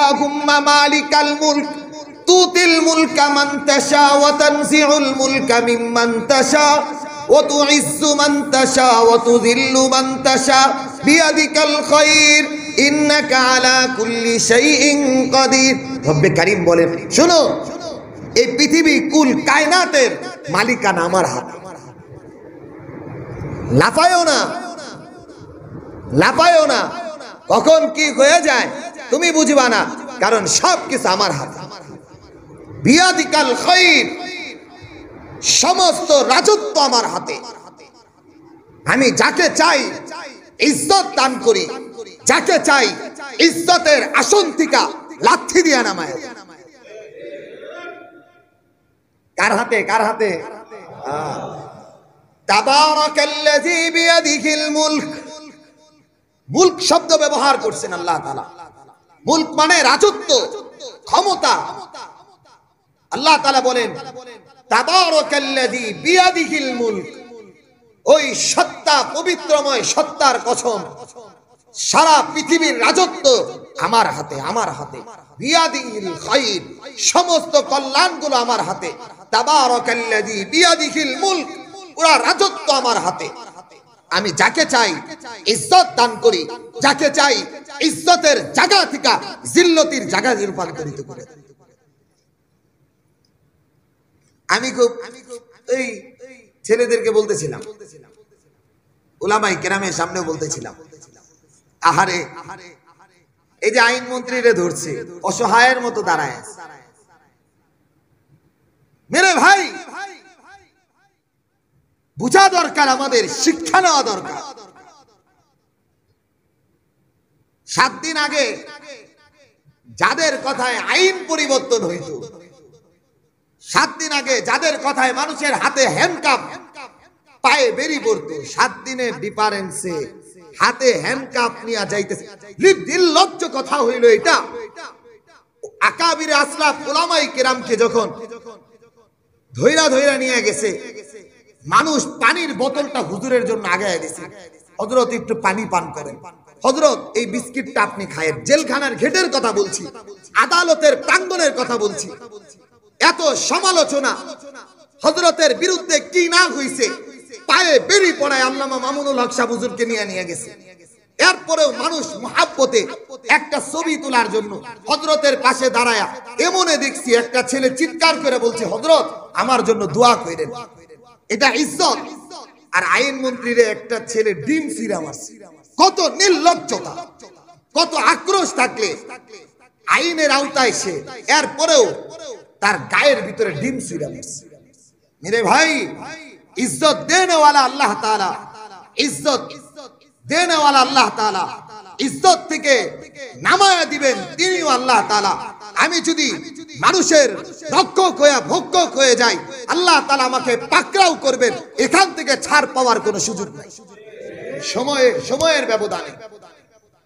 কুলিল্লাহুম্মা মালিকাল মুলক তুতিল মুলকা মান তাশা ওয়া তানজিউল মুলকা মিম্মান তাশা ওয়া তুইজ্জু মান তাশা ওয়া তুযিল্লু মান তাশা বিয়াদিকাল খায়র ইন্নাকা আলা কুল্লি শাইইন কাদির। রব্বে কারীম বলেন, শোনো, এই পৃথিবী কুল কায়নাতের মালিকানা আমার হাতে। লাফায়ও না, লাফায়ও না, কখন কি হয়ে যায় তুমি বুঝবা না, কারণ সব কিছু আমার হাতে। বিয়াদিকাল খায়র, সমস্ত রাজত্ব আমার হাতে। আমি যাকে চাই ইজ্জত দান করি, যাকে চাই ইজ্জতের আসন থেকে লাথি দিয়া নামায়। কার হাতে? কার হাতে? তাবারাকাল্লাযী বিয়াদিহিল মুলক। মুলক শব্দ ব্যবহার করছেন আল্লাহ তাআলা। মুলক মানে রাজত্ব, ক্ষমতা। আল্লাহ তাআলা বলেন তাবারাকাল্লাযী বিয়াদিহিল মুলক। ওই সত্তা, পবিত্রময় সত্তার কসম, সারা পৃথিবীর রাজত্ব আমার হাতে, আমার হাতে। বিয়াদিহিল খায়র, সমস্ত কল্যাণগুলো আমার হাতে। তাবারাকাল্লাযী বিয়াদিহিল মুলক, পুরা রাজত্ব আমার হাতে। আমি যাকে চাই ইজ্জত দান করি, যাকে চাই ইজ্জতের জায়গা থেকে জিল্লতির জায়গায় রূপান্তরিত করে। আমি খুব এই ছেলেদেরকে বলতেছিলাম, উলামায়ে কেরামের সামনেও বলতেছিলাম, আহারে, এই যে আইন মন্ত্রীরে ধরছে, অসহায়ের মতো দাঁড়ায় আছে। মেরে ভাই, বুঝা দরকার, আমাদের শিক্ষা নেওয়া দরকার। 7 দিন আগে যাদের কথায় আইন পরিবর্তন হইত, 7 দিন আগে যাদের কথায় মানুষের হাতে হ্যান্ডকাপ, পায়ে বেরি পড়তো, 7 দিনের ডিফারেন্সে হাতে হ্যান্ডকাপ নিয়ে যাইতেছে। নির্লজ্জ কথা হইল এটা। আকাবিরে আসলাফ উলামায়ে কেরামকে যখন ধইরা ধইরা নিয়ে গেছে, মানুষ পানির বোতলটা হুজুরের জন্য আগায় দিছে, হযরত একটু পানি পান করেন, হযরত এই বিস্কিটটা আপনি খায়েন। জেলখানার গেটের কথা বলছি, আদালতের প্রাঙ্গণের কথা বলছি। এত সমালোচনা, হযরতের বিরুদ্ধে কি না হইছে, পায়ে বেরি পড়ায় আল্লামা মামুনুল হক সাহেব হুজুরকে নিয়ে গেছে। এরপরেও মানুষ মহাব্বতে একটা ছবি তোলার জন্য হযরতের পাশে দাঁড়ায়া এমনে দেখছি একটা ছেলে চিৎকার করে বলছে, হযরত আমার জন্য দোয়া করেন। এটা ইজ্জত। আর আইন মন্ত্রীরে একটা ছেলে ডিম ছিঁড়া মারছে। কত নির্লজ্জতা, কত আক্রোশ থাকলে আইনের আওতায় সে, এরপরেও তার গায়ের ভিতরে ডিম ছিঁড়া মারছে। মেরে ভাই, ইজ্জত দেনে ওয়ালা আল্লাহ তাআলা, ইজ্জত দেনে ওয়ালা আল্লাহ তাআলা। ইজ্জত থেকে নামায়া দিবেন তিনিও আল্লাহ তাআলা। আমি যদি মানুষের রক্ষক হয়ে ভক্ষক হয়ে যাই, আল্লাহ তাআলা আমাকে পাকড়াও করবেন। এখান থেকে ছাড় পাওয়ার কোনো সুযোগ নাই। সময়ের ব্যবধানে,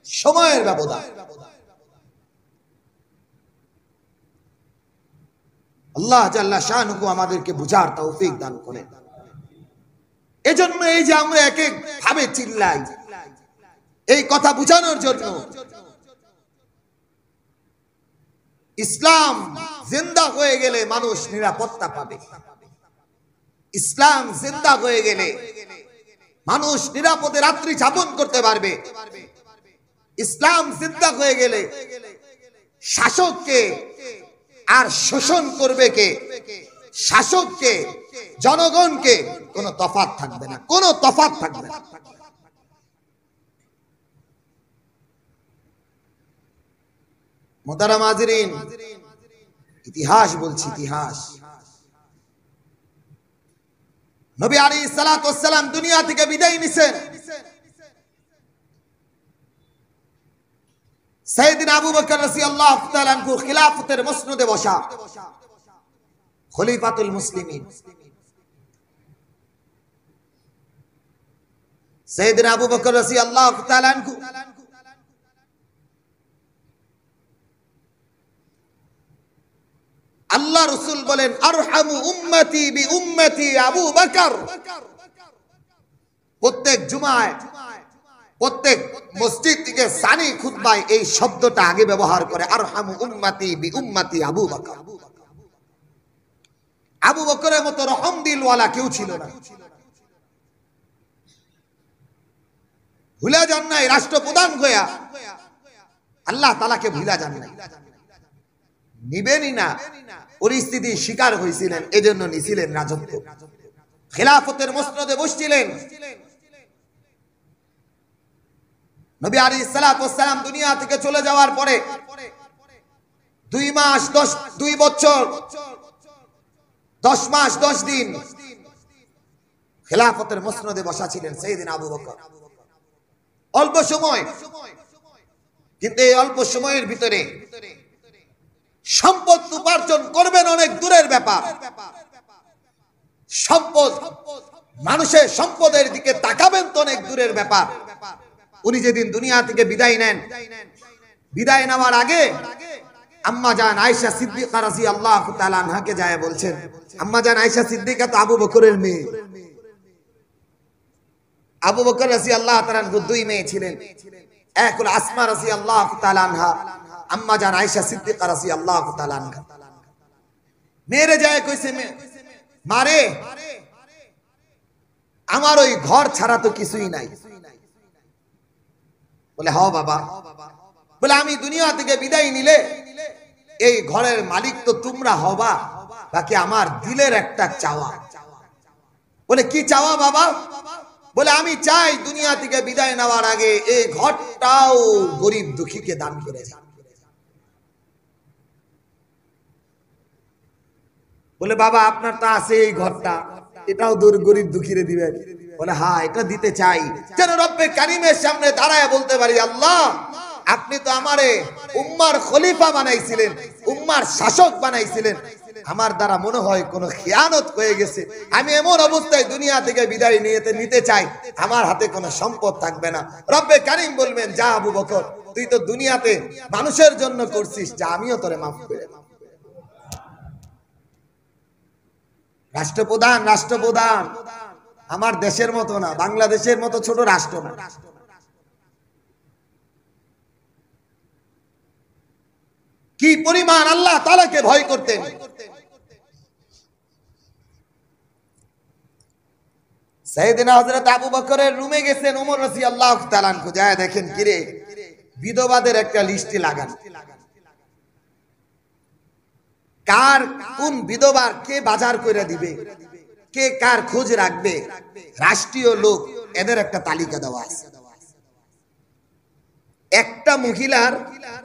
সময়ের ব্যবধান। আল্লাহ জাল্লা শানুহু আমাদেরকে বুঝার তৌফিক দান করেন। এজন্য এই যে আমরা এক এক ভাবে চিল্লাই, এই কথা বুঝানোর জন্য ইসলাম জিন্দা হয়ে গেলে মানুষ নিরাপত্তা পাবে। ইসলাম জিন্দা হয়ে গেলে মানুষ নিরাপদে রাত্রি যাপন করতে পারবে। ইসলাম জিন্দা হয়ে গেলে শাসককে আর শোষণ করবে কে? শাসককে, জনগণকে কোনো তফাৎ থাকবে না, কোনো তফাৎ থাকবে না। মোহতারাম হাজিরিন, ইতিহাস বলছি, ইতিহাস। নবী আলাইহিস সালাতু ওয়াস সালাম দুনিয়া থেকে বিদায় নিছেন। সাইয়েদনা আবু বকর রাদিয়াল্লাহু তাআলা আনহু খিলাফতের মসনদে বসা, খলিফাতুল মুসলিমিন। সাইয়েদনা আবু বকর রাদিয়াল্লাহু তাআলা আনহু আল্লাহ রাসূল বলেন, আরহামু উম্মতি বি উম্মতি আবু বকর। প্রত্যেক জুমায় প্রত্যেক মসজিদ থেকে সানি খুতবায় এই শব্দটা আগে ব্যবহার করে, আরহামু উম্মতি বি উম্মতি আবু বকর। আবু বকরের মতো রহম দিলওয়ালা কেউ ছিল না। ভুলে যান নাই রাষ্ট্রপ্রধান হইয়া আল্লাহ তাআলাকে ভুলা যান নাই, নিবেনই না, পরিস্থিতির শিকার হয়েছিলেন, এজন্য নিছিলেন রাজত্ব, খেলাফতের মসনদে বসছিলেন। নবী আলাইহিস সালাতু ওয়াস সালাম দুনিয়া থেকে চলে যাওয়ার পরে 2 বছর 10 মাস 10 দিন খেলাফতের মসনদে বসা ছিলেন সাইয়েদনা আবু বকর। অল্প সময়, কিন্তু এই অল্প সময়ের ভিতরে সম্পদ উপার্জন করবেন অনেক দূরের ব্যাপার। সম্পদ, মানুষের সম্পদের দিকে তাকাবেন তো অনেক দূরের ব্যাপার। উনি যেদিন দুনিয়া থেকে বিদায় নেন, বিদায় নেওয়ার আগে আম্মা জান আয়েশা সিদ্দিকা রাদিয়াল্লাহু তাআলা আনহাকে যায় বলছেন, আম্মা জান আয়েশা সিদ্দিকা তো আবু বকরের মেয়ে। আবু বকর রাদিয়াল্লাহু তাআলা 2 মেয়ে ছিলেন, এক হলো আসমা রাদিয়াল্লাহু তাআলা আনহা, আম্মা জান আয়েশা সিদ্দিকা রাদিয়াল্লাহু তাআলা আনহা। মেরে যায় কইছে, মারে আমার ওই ঘর ছাড়া তো কিছুই নাই। বলে হ্যাঁ বাবা। বলে আমি দুনিয়া থেকে বিদায় নিলে এই ঘরের মালিক তো তোমরা হবা, বাকি আমার দিলের একটা চাওয়া। বলে কি চাওয়া বাবা? বলে আমি চাই দুনিয়া থেকে বিদায় নেওয়ার আগে এই ঘরটাও গরিব দুঃখীকে দান করে যান। বলে বাবা আপনার তো আছে এই ঘরটা, এটাও গরিব দুঃখীরে দিবেন? বলে হ্যাঁ এটা দিতে চাই, যেন রব্বে কারিমের সামনে দাঁড়ায় বলতে পারি আল্লাহ আপনি তো আমারে উম্মার খলিফা বানাইছিলেন, উম্মার শাসক বানাইছিলেন, আমার দ্বারা মনে হয় কোনো খিয়ানত হয়ে গেছে, আমি এমন অবস্থায় দুনিয়া থেকে বিদায় নিতে চাই, আমার হাতে কোনো সম্পদ থাকবে না। রব্বে কারিম বলবেন যা আবু বকর তুই তো দুনিয়াতে মানুষের জন্য করছিস, যা আমিও তোরে মাফ করে। রাষ্ট্রপ্রধান আমার দেশের মতো না, বাংলাদেশের মতো ছোট রাষ্ট্র না। কি পরিমাণ আল্লাহ তাআলাকে ভয় করতেন। সাইয়েদনা হযরত আবু বকরের রুমে গেছেন ওমর রাদিয়াল্লাহু তাআলা আনহু, যায় দেখেন কিরে বিধবাদের একটা লিস্টে লাগান, কার কোন বিধবার কে বাজার করে দিবে, কে কার খোঁজ রাখবে, রাষ্ট্রীয় লোক, এদের একটা তালিকা দেওয়া আছে। একটা মহিলার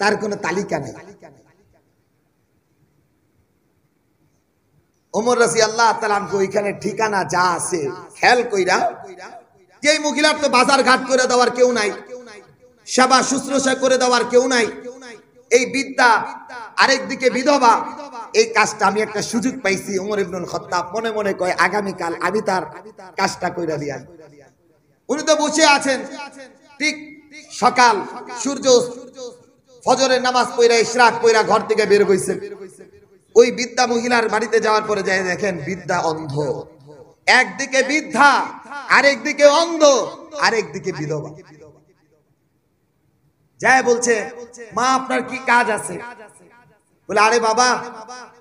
তার কোনো তালিকা নেই। ওমর রাদিয়াল্লাহু তাআলা আনহু ওইখানে ঠিকানা যা আছে খেয়াল কইরা, যে মহিলার তো বাজার ঘাট করে দেওয়ার কেউ নাই, সেবা শুশ্রূষা করে দেওয়ার কেউ নাই, এই বিদ্যা আরেকদিকে বিধবা, এই কাজটা আমি একটা সুযোগ পাইছি। ওমর ইবনুল খাত্তাব মনে মনে কয় আগামীকাল আমি তার কাজটা কইরা দিই। উনি তো বসে আছেন, ঠিক সকাল সূর্য ফজরের নামাজ পড়া ইশরাক পড়া ঘর থেকে বের হইছেন। ওই বৃদ্ধা মহিলার বাড়িতে যাওয়ার পরে যায় দেখেন বৃদ্ধা অন্ধ, একদিকে বৃদ্ধা আরেকদিকে অন্ধ আরেকদিকে বিধবা। যায় বলছে মা আপনার কি কাজ আছে? বলে আরে বাবা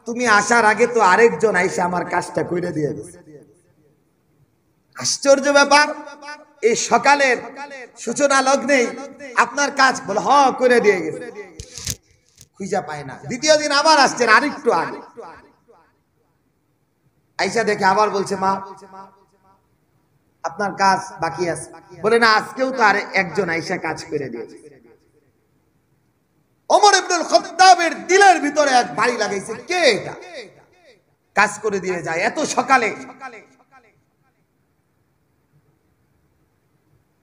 তুমি আসার আগে তো আরেকজন আইসা আমার কাজটা কইরা দিয়ে গেছে। আশ্চর্য ব্যাপার, এই সকালের সূচনা লগ্নে আপনার কাজ? বলে হ্যাঁ করে দিয়ে গেছে। খুঁজা পায় না। দ্বিতীয় দিন আবার আসছেন, আরেকটু আগে আইসা দেখে আবার বলছে মা আপনার কাজ বাকি আছে। বলে না আজকেও তো আর একজন আইসা কাজ করে দিয়েছে। ওমর ইবনুল খাত্তাবের দিলের ভিতরে এক বাড়ি লাগাইছে, কে এটা কাজ করে দিয়ে যায় এত সকালে?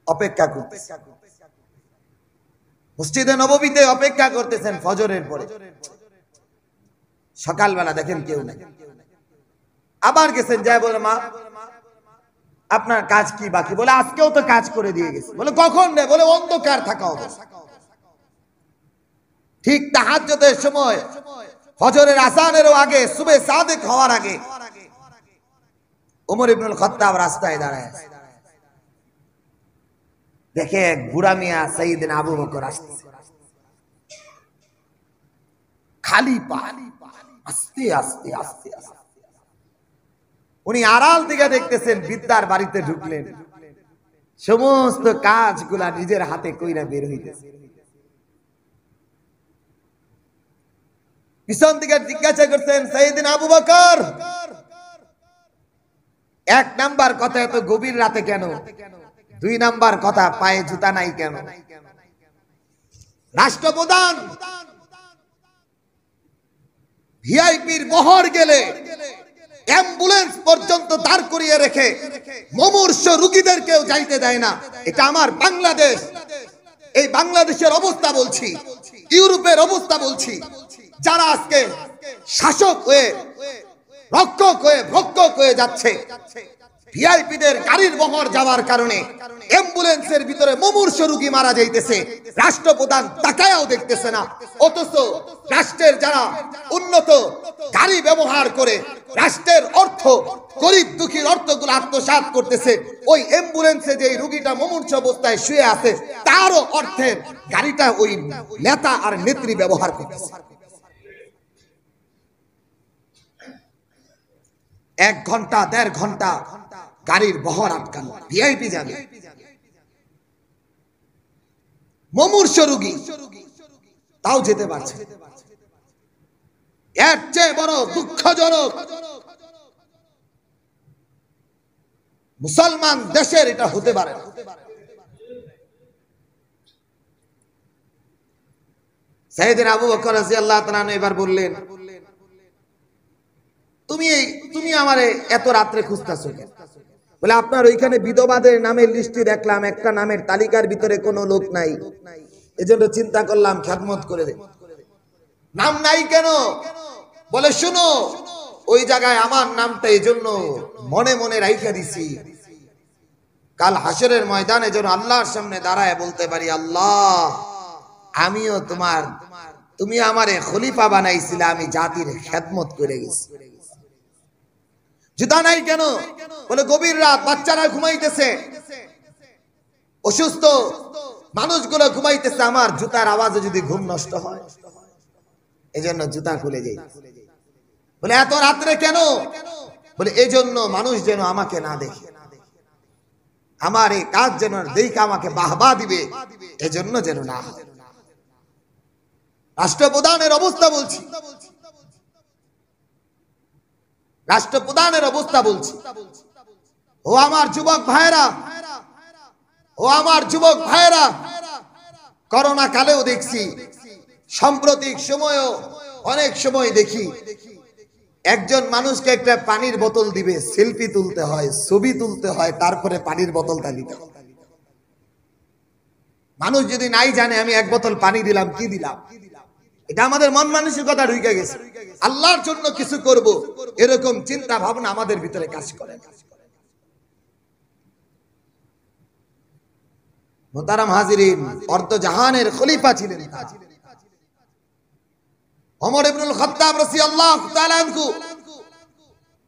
অপেক্ষা করতেছে, মসজিদে নববীতে অপেক্ষা করতেছেন ফজরের পরে। সকালবেলা দেখেন কেউ নাই। আবার গেছেন, যায় বলে মা আপনার কাজ কি বাকি? বলে আজকেও তো কাজ করে দিয়ে গেছে। বলে কখন রে? বলে অন্ধকার থাকা অবস্থা। ঠিক তাহাজ্জুদের সময়, ফজরের আযানেরও আগে, সুবহে সাদিক হওয়ার আগে ওমর ইবনুল খাত্তাব রাস্তায় দাঁড়ায় আছে। দেখে এক বুড়া মিয়া সাইয়েদনা আবু বকর আসতেছে, খালি পা, আস্তে আস্তে আস্তে আস্তে। উনি আড়াল দিকে দেখতেছেন, বিদ্যার বাড়িতে ঢুকলেন, সমস্ত কাজগুলা নিজের হাতে কইরা বের হইতেছে। পিছন দিকে জিজ্ঞাসা করতেন, সাইয়েদনা আবু বকর, এক নাম্বার কথা এত গভীর রাতে কেন? দুই নাম্বার কথা, পায়ে জুতা নাই কেন? রাষ্ট্রপ্রধান ভিআইপির বহর গেলে অ্যাম্বুলেন্স পর্যন্ত দাঁড় করিয়ে রেখে মুমূর্ষু রোগীদেরকেও যাইতে দেয় না। এটা আমার বাংলাদেশ। এই বাংলাদেশের অবস্থা বলছি, ইউরোপের অবস্থা বলছি। যারা আজকে শাসক হয়ে, রক্ষক হয়ে, ভক্ষক হয়ে যাচ্ছে, ভিআইপিদের গাড়ির বহর যাওয়ার কারণে অ্যাম্বুলেন্সের ভিতরে মুমূর্ষু রোগী মারা যাইতেছে, রাষ্ট্রপ্রধান তাকায়াও দেখতেছে না। অথচ রাষ্ট্রের যারা উন্নত গাড়ি ব্যবহার করে রাষ্ট্রের অর্থ, গরিব দুঃখীর অর্থগুলো আত্মসাৎ করতেছে, ওই অ্যাম্বুলেন্সে যে রোগীটা মুমূর্ষু অবস্থায় শুয়ে আছে তারও অর্থের গাড়িটা ওই নেতা আর নেত্রী ব্যবহার করতেছে। 1 ঘন্টা 1.5 ঘন্টা গাড়ির বহর আটকানো, ভিআইপি যাবে, মুমূর্ষু রোগী তাও যেতে পারছে। এর চেয়ে বড় দুঃখজনক মুসলমান দেশের এটা হতে পারে না। সাইয়েদনা আবু বকর রাদিয়াল্লাহু তাআলা এবার বললেন, তুমি আমারে এত রাত্রে খুঁজতেছো কেন? বলে, আপনার ওইখানে বিধবাদের নামের লিস্টে দেখলাম, একটা নামের তালিকার ভিতরে কোনো লোক নাই, এজন্য চিন্তা করলাম খেদমত করে দে। নাম নাই কেন? বলে, শুনো, ওই জায়গায় আমার নামটা এজন্য মনে মনে রাইখা দিছি, কাল হাসরের ময়দানে যেন আল্লাহর সামনে দাঁড়ায় বলতে পারি, আল্লাহ, আমিও তোমার, তুমি আমারে খলিফা বানাইছিলে, আমি জাতির খেদমত করে গেছি। জুতা নাই কেন? বলে, গভীর রাত, বাচ্চারা ঘুমাইতেছে, অসুস্থ মানুষগুলো ঘুমাইতেছে, আমার জুতার আওয়াজে যদি ঘুম নষ্ট হয়, এজন্য জুতা খুলে যাই। বলে, এত রাত্রে কেন? বলে, এজন্য মানুষ যেন আমাকে না দেখে, আমার এই কাজ যেন দেখে আমাকে বাহবা দিবে, এজন্য যেন না হয়। রাষ্ট্রপ্রধানের অবস্থা বলছি, রাষ্ট্রপ্রধানের অবস্থা বলছি। ও আমার যুবক ভাইরা, ও আমার যুবক ভাইরা, করোনা কালেও দেখছি, সাম্প্রতিক সময়ও অনেক সময় দেখি, একজন মানুষকে একটা পানির বোতল দিবে, সেলফি তুলতে হয়, ছবি তুলতে হয়, তারপরে পানির বোতলটা দিতে হয়। মানুষ যদি নাই জানে আমি 1 বোতল পানি দিলাম, কি দিলাম, এটা আমাদের মন মানসিকতা ঢুকে গেছে। আল্লাহর জন্য কিছু করব, এরকম চিন্তা ভাবনা আমাদের ভিতরে কাজ করে। মুহতারাম হাজিরিন, অর্ধজাহানের খলিফা ছিলেন ওমর ইবনুল খাত্তাব রাদিয়াল্লাহু তাআলা আনহু।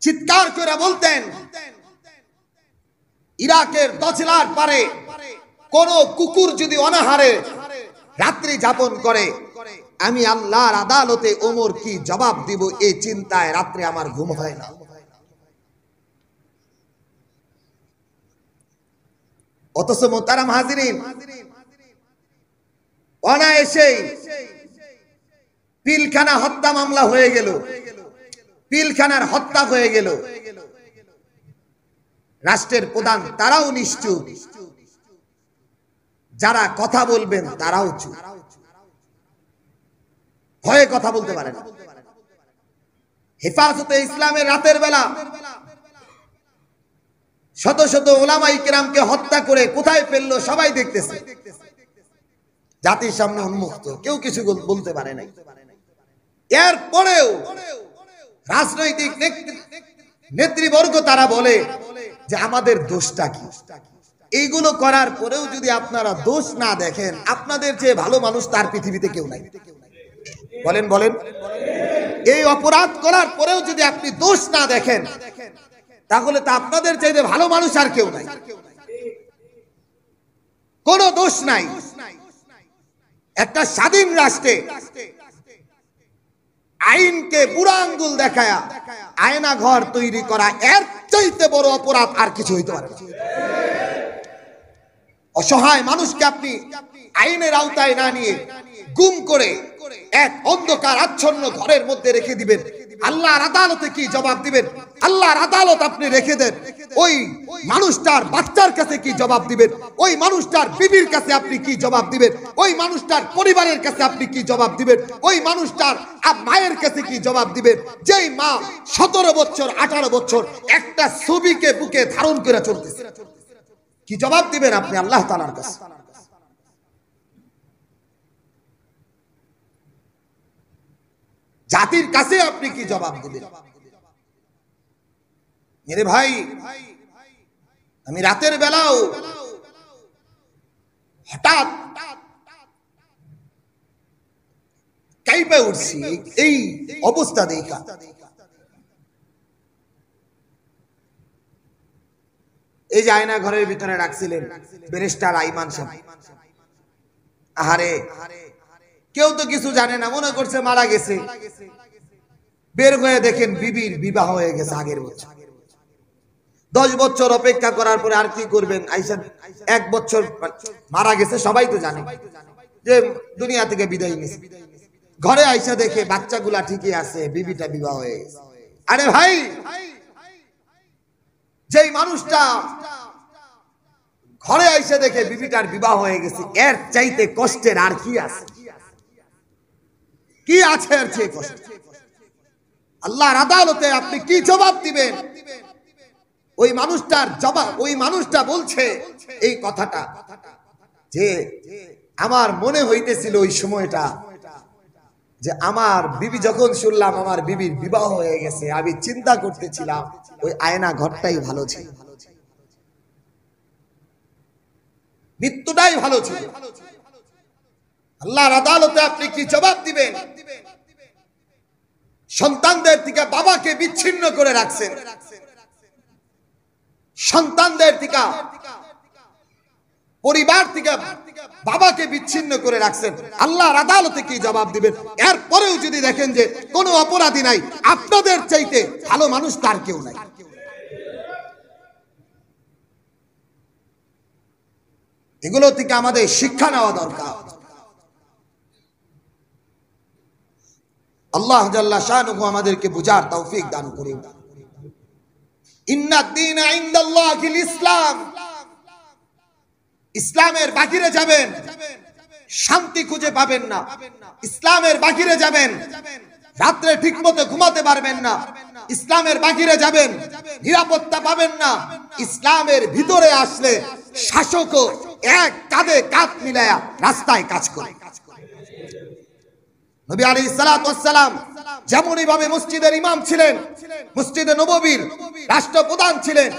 চিৎকার করে বলতেন, ইরাকের দজলার পারে কোন কুকুর যদি অনাহারে রাত্রি যাপন করে, আমি আল্লাহর আদালতে ওমর কি জবাব দিব, এই চিন্তায় রাত্রে আমার ঘুম হয় না। অথচ মুহতারাম হাজিরিন, অনায়াসেই পিলখানা হত্যা মামলা হয়ে গেল, পিলখানার হত্যা হয়ে গেল। রাষ্ট্রের প্রধান তারাও নিশ্চুপ, যারা কথা বলবেন তারাও চুপ, ভয়ে কথা বলতে পারে না। হেফাজতে ইসলামের রাতের বেলা শত শত উলামায়ে কেরামকে হত্যা করে কোথায় ফেললো সবাই দেখতেছে, জাতির সামনে উন্মুক্ত, কেউ কিছু বলতে পারে নাই। এরপরেও রাজনৈতিক নেতৃবর্গ তারা বলে যে আমাদের দোষটা কি? এইগুলো করার পরেও যদি আপনারা দোষ না দেখেন, আপনাদের চেয়ে ভালো মানুষ তার পৃথিবীতে কেউ নাই। বলেন বলেন, এই অপরাধ করার পরেও যদি আপনি দোষ না দেখেন, তাহলে তো আপনাদের চাইতে ভালো মানুষ আর কেউ নাই। কোনো দোষ নাই। একটা স্বাধীন রাষ্ট্রে আইনকে বুড়া আঙ্গুল দেখায়া আয়না ঘর তৈরি করা এর চাইতে বড় অপরাধ আর কিছু হইতে পারে না। অসহায় মানুষকে আপনি আইনের আওতায় না নিয়ে গুম করে এক অন্ধকার আচ্ছন্ন ঘরের মধ্যে রেখে দিবেন, আল্লাহর আদালতে কি জবাব দিবেন? আল্লাহর আদালত আপনি রেখে দেন, ওই মানুষটার বাচ্চার কাছে কি জবাব দিবেন? ওই মানুষটার বিবির কাছে আপনি কি জবাব দিবেন? ওই মানুষটার পরিবারের কাছে আপনি কি জবাব দিবেন? ওই মানুষটার মায়ের কাছে কি জবাব দিবেন? যেই মা 17 বছর 18 বছর একটা ছবিকে বুকে ধারণ করে চলতেছে, কি জবাব দিবেন আপনি আল্লাহ তাআলার কাছে? জাতির কাছে আপনি কি জবাব দিবেন? মেরে ভাই, আমি রাতের বেলাও হঠাৎ কাইপে উঠছি এই অবস্থা দেখা। এই যে আয়না ঘরের ভিতরে রাখছিলেন ব্যারিস্টার আইমান সাহেব, আহারে কেউ তো কিছু জানে না, মনে করছে মারা গেছে। বের হয়ে দেখেন বিবির বিবাহ হয়ে গেছে আগের বছর। 10 বছর অপেক্ষা করার পরে আর কি করবেন? আইসা 1 বছর মারা গেছে, সবাই তো জানে যে দুনিয়া থেকে বিদায় নিয়েছে। ঘরে আইসা দেখে বাচ্চাগুলা ঠিকই আছে, বিবিটা বিবাহ হয়ে গেছে। আরে ভাই, যেই মানুষটা ঘরে আইসা দেখে বিবিটার বিবাহ হয়ে গেছে, এর চাইতে কষ্টের আর কি আছে? কি আছে এর চেয়ে কষ্ট? আল্লাহর আদালতে আপনি কি জবাব দিবেন? ওই মানুষটার জবাব, ওই মানুষটা বলছে এই কথাটা যে আমার মনে হইতেছিল ওই সময়টা যে আমার বিবি, যখন শুনলাম আমার বিবির বিবাহ হয়ে গেছে, আমি চিন্তা করতেছিলাম ওই আয়না ঘরটাই ভালো ছিল, মৃত্যুটাই ভালো ছিল। আল্লাহর আদালতে আপনি কি জবাব দিবেন? সন্তানদের থেকে বাবাকে বিচ্ছিন্ন করে রাখছেন, সন্তানদের থেকে পরিবার থেকে বাবাকে বিচ্ছিন্ন করে রাখছেন। আল্লাহর আদালতে কি জবাব দিবেন? এরপরেও যদি দেখেন যে কোনো অপরাধী নাই, আপনাদের চাইতে ভালো মানুষ তার কেউ নাই। এগুলো থেকে আমাদের শিক্ষা নেওয়া দরকার। আল্লাহ জাল্লা শানুহু আমাদেরকে বুঝার তৌফিক দান করুন। ইন্নাদ দীনা ইনদাল্লাহিল ইসলাম, ইসলামের বাহিরে যাবেন শান্তি খুঁজে পাবেন না, ইসলামের বাহিরে যাবেন রাত্রে ঠিকমতো ঘুমাতে পারবেন না, ইসলামের বাহিরে যাবেন নিরাপত্তা পাবেন না। ইসলামের ভিতরে আসলে শাসকও এক কাঁধে কাঁধ মিলায়া রাস্তায় কাজ করে। নবী আলাইহিস সালাতু ওয়াস সালাম যেমনই ভাবে মসজিদের ইমাম ছিলেন, মসজিদে নববীর রাষ্ট্রপ্রধান ছিলেন,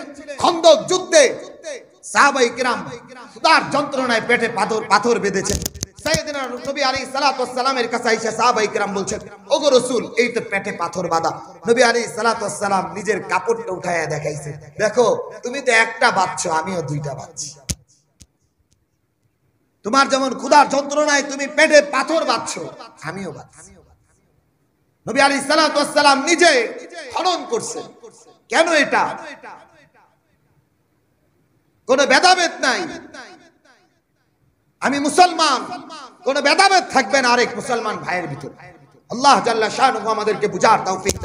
খন্দক যুদ্ধে সাহাবায়ে কিরাম ক্ষুধার যন্ত্রণায় পেটে পাথর বেঁধেছেন। সাইয়েদনা নবী আলাইহিস সালাতু ওয়াস সালামের কাছে এসে সাহাবায়ে কিরাম বলছেন, ওগো রাসূল, এই তো পেটে পাথর বাঁধা। নবী আলাইহিস সালাতু ওয়াস সালাম নিজের কাপড়টা উঠায়া দেখাইছে, দেখো তুমি তো একটা বাঁধছো, আমিও 2টা বাঁধছি। তোমার যেমন ক্ষুধার যন্ত্রণায় তুমি পেটে পাথর বাঁধছো, আমিও বাঁধছি। নবী আলাইহিস সালাতু ওয়াস সালাম নিজে খনন করছেন। কেন? এটা কোন ভেদাভেদ নাই, আমি মুসলমান, কোন ভেদাভেদ থাকবে না আরেক মুসলমান ভাইয়ের ভিতরে। আল্লাহ জাল্লা শানুহু আমাদেরকে বুঝার তৌফিক